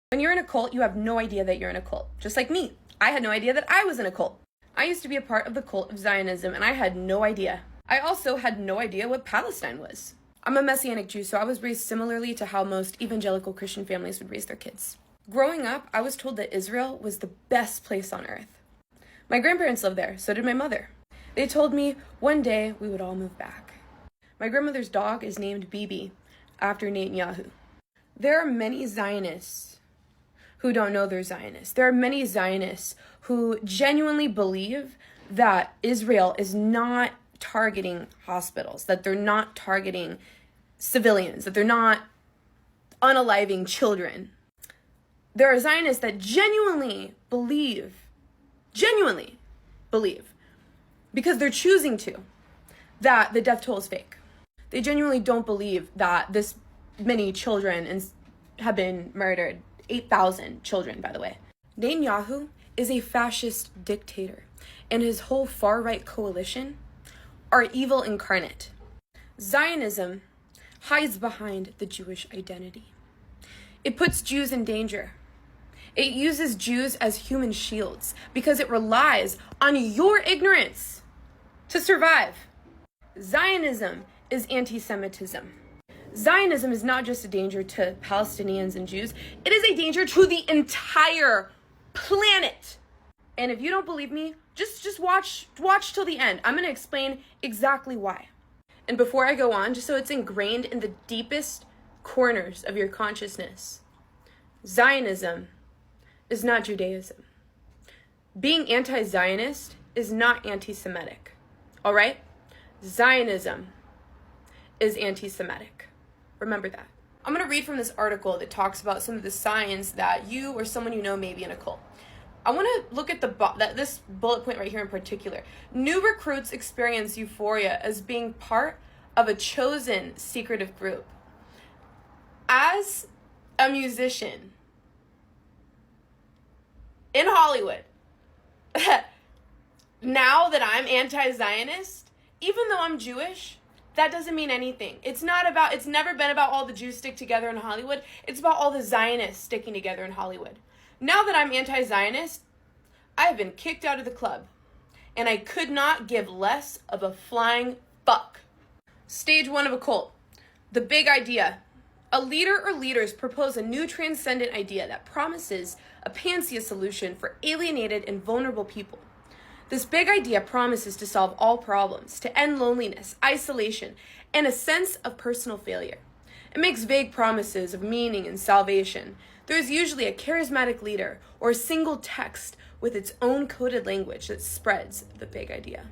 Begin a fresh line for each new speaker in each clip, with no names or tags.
When you're in a cult, you have no idea that you're in a cult. Just like me. I had no idea that I was in a cult. I used to be a part of the cult of Zionism, and I had no idea. I also had no idea what Palestine was. I'm a Messianic Jew, so I was raised similarly to how most evangelical Christian families would raise their kids. Growing up, I was told that Israel was the best place on earth. My grandparents lived there, so did my mother. They told me one day we would all move back. My grandmother's dog is named Bibi, after Netanyahu. There are many Zionists who don't know they're Zionists. There are many Zionists who genuinely believe that Israel is not targeting hospitals, that they're not targeting civilians, that they're not unaliving children. There are Zionists that genuinely believe, because they're choosing to, that the death toll is fake. They genuinely don't believe that this many children have been murdered. 8,000 children, by the way. Netanyahu is a fascist dictator, and his whole far-right coalition are evil incarnate. Zionism hides behind the Jewish identity. It puts Jews in danger. It uses Jews as human shields because it relies on your ignorance to survive. Zionism is anti-Semitism. Zionism is not just a danger to Palestinians and Jews, it is a danger to the entire planet. And if you don't believe me, just watch till the end. I'm going to explain exactly why. And before I go on, just so it's ingrained in the deepest corners of your consciousness, Zionism is not Judaism. Being anti-Zionist is not anti-Semitic. All right? Zionism is anti-Semitic. Remember that. I'm going to read from this article that talks about some of the signs that you or someone you know may be in a cult. I want to look at this bullet point right here in particular. New recruits experience euphoria as being part of a chosen secretive group. As a musician in Hollywood, now that I'm anti-Zionist, even though I'm Jewish, that doesn't mean anything. It's never been about all the Jews stick together in Hollywood. It's about all the Zionists sticking together in Hollywood. Now that I'm anti-Zionist, I have been kicked out of the club. And I could not give less of a flying fuck. Stage 1 of a cult. The big idea. A leader or leaders propose a new transcendent idea that promises a panacea solution for alienated and vulnerable people. This big idea promises to solve all problems, to end loneliness, isolation, and a sense of personal failure. It makes vague promises of meaning and salvation. There is usually a charismatic leader or a single text with its own coded language that spreads the big idea.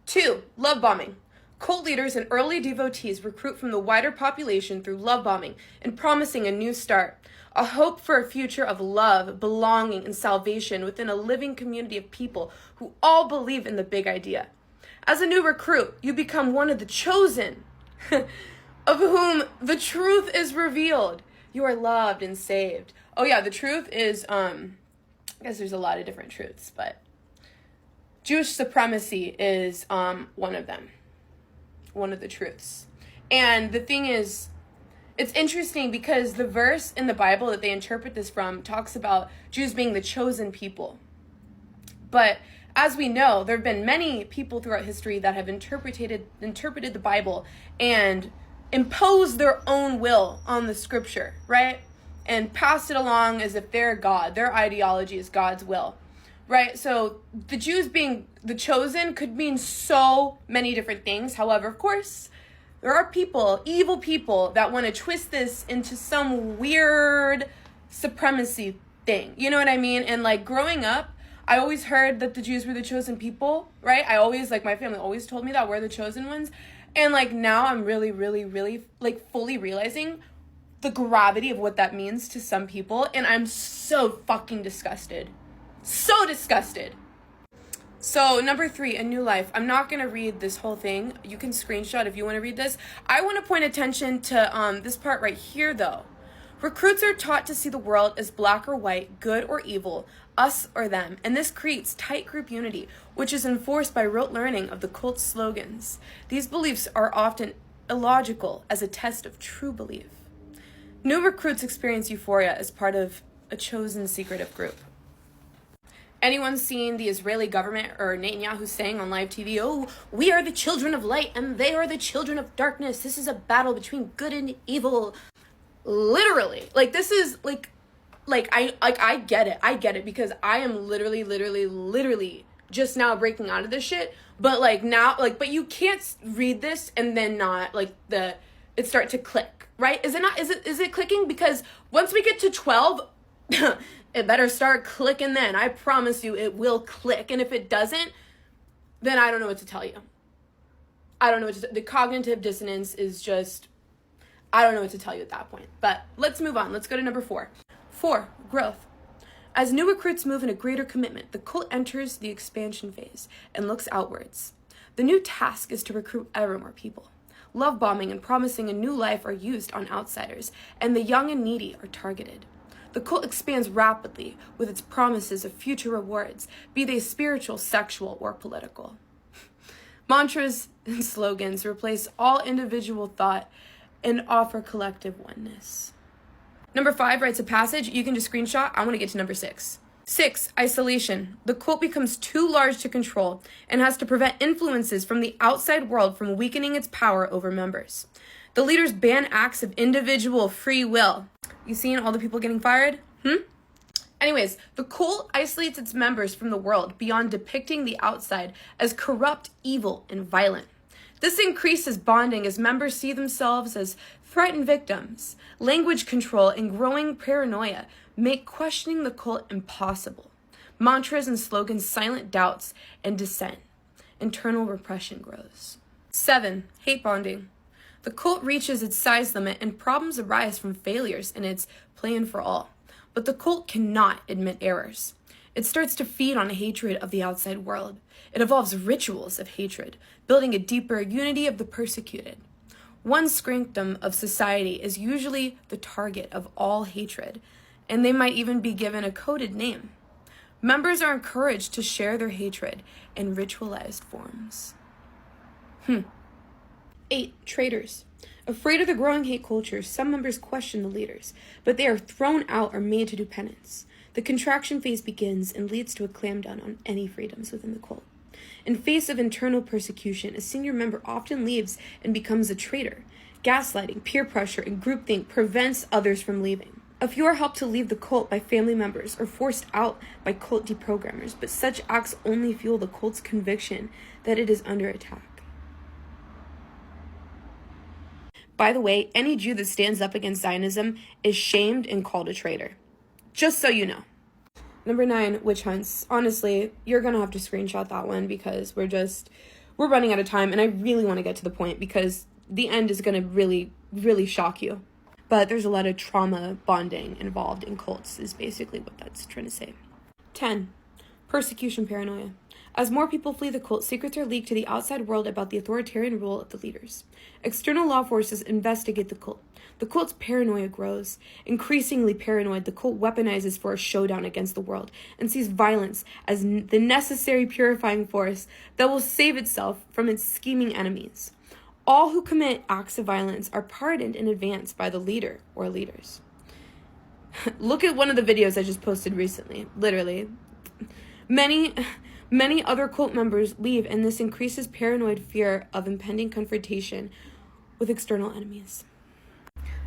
2. Love bombing. Cult leaders and early devotees recruit from the wider population through love bombing and promising a new start, a hope for a future of love, belonging, and salvation within a living community of people who all believe in the big idea. As a new recruit, you become one of the chosen, of whom the truth is revealed. You are loved and saved. Oh yeah, the truth is, I guess there's a lot of different truths, but Jewish supremacy is one of them. One of the truths. And the thing is, it's interesting because the verse in the Bible that they interpret this from talks about Jews being the chosen people. But as we know, there have been many people throughout history that have interpreted the Bible and imposed their own will on the scripture, right? And passed it along as if they're God. Their ideology is God's will, right? So the Jews being the chosen could mean so many different things. However, of course, there are people, evil people, that want to twist this into some weird supremacy thing. You know what I mean? And like growing up, I always heard that the Jews were the chosen people, right? My family always told me that we're the chosen ones. And like now I'm really, really, really like fully realizing the gravity of what that means to some people. And I'm so fucking disgusted. So disgusted. So, number 3, a new life. I'm not going to read this whole thing. You can screenshot if you want to read this. I want to point attention to this part right here, though. Recruits are taught to see the world as black or white, good or evil, us or them, and this creates tight group unity, which is enforced by rote learning of the cult's slogans. These beliefs are often illogical as a test of true belief. New recruits experience euphoria as part of a chosen secretive group. Anyone seen the Israeli government or Netanyahu saying on live TV, oh, we are the children of light and they are the children of darkness. This is a battle between good and evil. Literally. Like, this is, I get it. I get it because I am literally just now breaking out of this shit. But, but you can't read this and then not, it start to click, right? Is it clicking? Because once we get to 12, it better start clicking then. I promise you it will click. And if it doesn't, then I don't know what to tell you. I don't know what to the cognitive dissonance is just, I don't know what to tell you at that point. But let's move on. Let's go to number 4. 4, growth. As new recruits move in a greater commitment, the cult enters the expansion phase and looks outwards. The new task is to recruit ever more people. Love bombing and promising a new life are used on outsiders, and the young and needy are targeted. The cult expands rapidly with its promises of future rewards, be they spiritual, sexual, or political. Mantras and slogans replace all individual thought and offer collective oneness. Number 5 writes a passage. You can just screenshot. I want to get to number 6. 6, isolation. The cult becomes too large to control and has to prevent influences from the outside world from weakening its power over members. The leaders ban acts of individual free will. You seen all the people getting fired? Anyways, the cult isolates its members from the world beyond depicting the outside as corrupt, evil, and violent. This increases bonding as members see themselves as threatened victims. Language control and growing paranoia make questioning the cult impossible. Mantras and slogans silent doubts and dissent. Internal repression grows. 7, hate bonding. The cult reaches its size limit and problems arise from failures in its plan for all. But the cult cannot admit errors. It starts to feed on hatred of the outside world. It evolves rituals of hatred, building a deeper unity of the persecuted. One sanctum of society is usually the target of all hatred, and they might even be given a coded name. Members are encouraged to share their hatred in ritualized forms. 8, traitors. Afraid of the growing hate culture, some members question the leaders, but they are thrown out or made to do penance. The contraction phase begins and leads to a clampdown on any freedoms within the cult. In face of internal persecution, a senior member often leaves and becomes a traitor. Gaslighting, peer pressure, and groupthink prevents others from leaving. A few are helped to leave the cult by family members or forced out by cult deprogrammers, but such acts only fuel the cult's conviction that it is under attack. By the way, any Jew that stands up against Zionism is shamed and called a traitor. Just so you know. Number 9, witch hunts. Honestly, you're going to have to screenshot that one because we're running out of time, and I really want to get to the point because the end is going to really, really shock you. But there's a lot of trauma bonding involved in cults is basically what that's trying to say. 10, persecution paranoia. As more people flee the cult, secrets are leaked to the outside world about the authoritarian rule of the leaders. External law forces investigate the cult. The cult's paranoia grows. Increasingly paranoid, the cult weaponizes for a showdown against the world and sees violence as the necessary purifying force that will save itself from its scheming enemies. All who commit acts of violence are pardoned in advance by the leader or leaders. Look at one of the videos I just posted recently. Literally. Many other cult members leave, and this increases paranoid fear of impending confrontation with external enemies.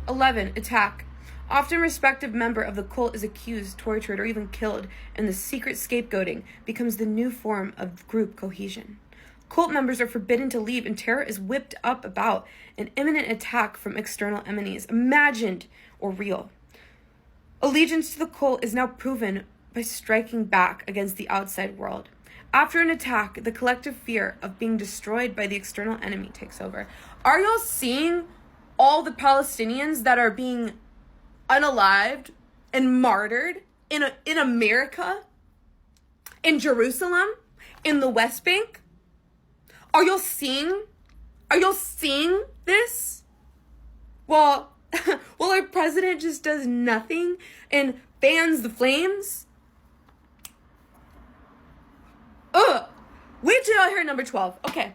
11, attack. Often a respective member of the cult is accused, tortured, or even killed, and the secret scapegoating becomes the new form of group cohesion. Cult members are forbidden to leave, and terror is whipped up about an imminent attack from external enemies, imagined or real. Allegiance to the cult is now proven by striking back against the outside world. After an attack, the collective fear of being destroyed by the external enemy takes over. Are y'all seeing all the Palestinians that are being unalived and martyred in America, in Jerusalem, in the West Bank? Are y'all seeing this? Well, our president just does nothing and fans the flames. Wait till y'all hear number 12. Okay.